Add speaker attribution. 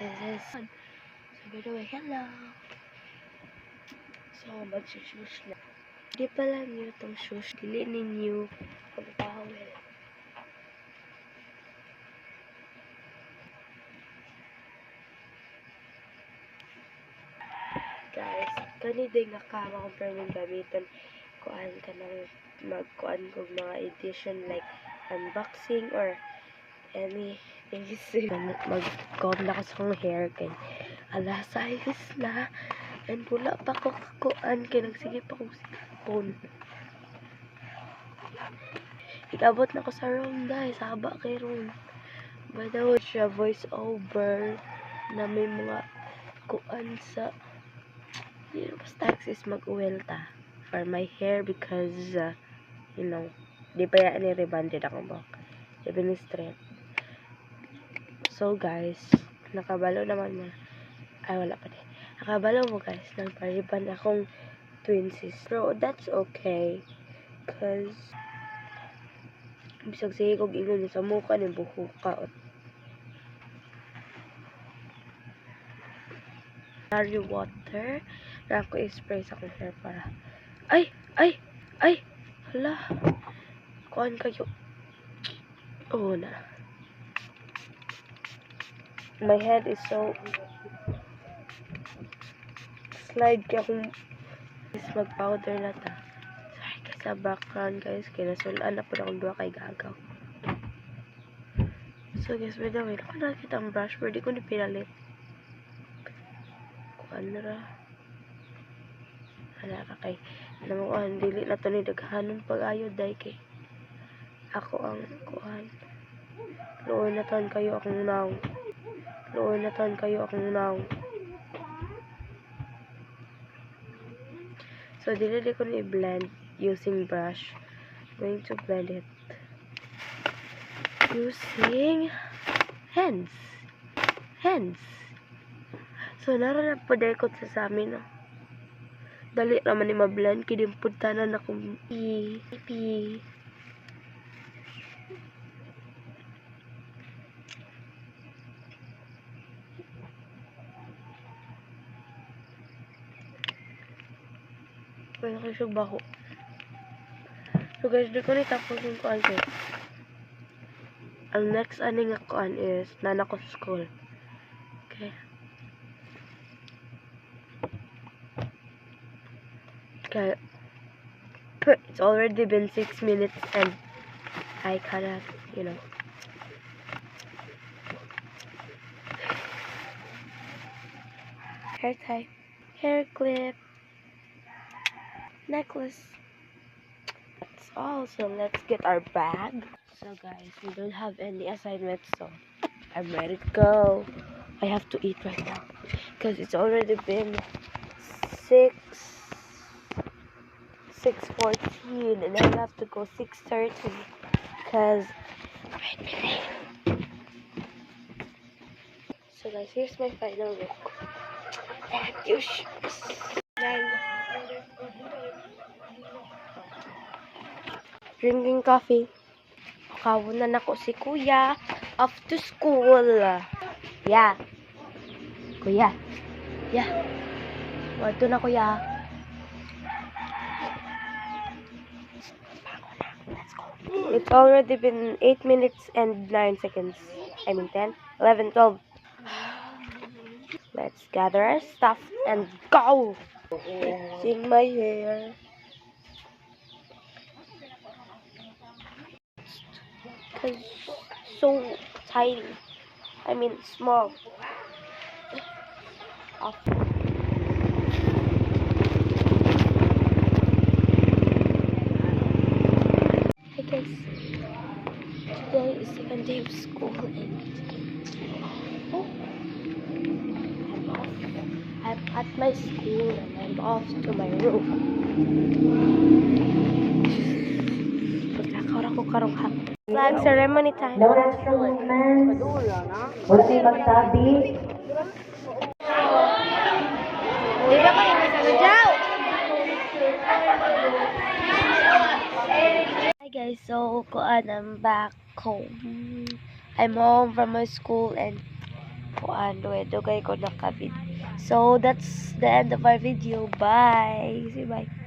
Speaker 1: This is fun. So, by the way, hello. So, mag-shoes na. Di pala nyo itong shoes. Dili ninyo pag-towel. Guys, kani din nga kama kung pero mong gamitan kuan ka ng magkuan kong mga edition like unboxing or anything. Mag-comb na ko sa kong hair kay ala size na and wala pa ko kuan kay nagsige pa kong cellphone. Ikabot na ko sa room guys, haba kay room. By the way, siya voice over na may mga kuan sa basta is mag-uwelta for my hair because you know, di pa yan ni-rebanded ako bak. Di ba ni straight. So guys, nakabalo naman mo. Ay wala pa din. Nakabalo mo guys, nagpariban akong twinsies. Pero that's okay. Cause bisag sige kong ingon sa mukha ni buho ka. Water na ako i-spray sa akong hair para ay hala kuhan kayo na my head is so slide kaya akong mag powder na ta. Sorry guys sa background guys, kinasulaan na po akong duwa kay gagaw. So guys, by the way, ako nakita ang brush pero di ko na pinalit. Ra ana ka kay namuan dili na to ni daghanon pag-ayo day kay ako ang kuan luoy na ton kayo akong naw so dili ko ni blend using brush. I'm going to blend it using hands. So, nararap po dahil ko sa amin, no? Dali naman ni ma-blend. Kinipuntanan akong ipi. Kaya kayo siya bako. So, guys, di ko ni tapos yung kuan ko. Ang next aning nga kuan is nana ko sa school. Okay. Okay. It's already been 6 minutes and I cannot, you know. Hair tie, hair clip, necklace. That's all. So let's get our bag. So guys, we don't have any assignments, so I'm ready to go. I have to eat right now because it's already been 6:14 and I have to go 6:30 because so guys, here's my final look and your shoes. Drinking coffee. Kawunan ako si kuya after school. Yeah. Kuya. Yeah. Wato na kuya. It's already been 8 minutes and 9 seconds. I mean 10, 11, 12. Let's gather our stuff and go! Fixing my hair. Cause so tiny. I mean small. Off. Today is the second day of school and I'm at my school and I'm off to my room. Pagkakaroon ko karong hapon. Flag ceremony time.
Speaker 2: No natural movements. Wala kayo magsabi.
Speaker 1: Di ba kayo may sasadyaw? Hi guys, so I'm back home. I'm home from my school and kuan dugay ko nakabid. So that's the end of our video. Bye. Say bye.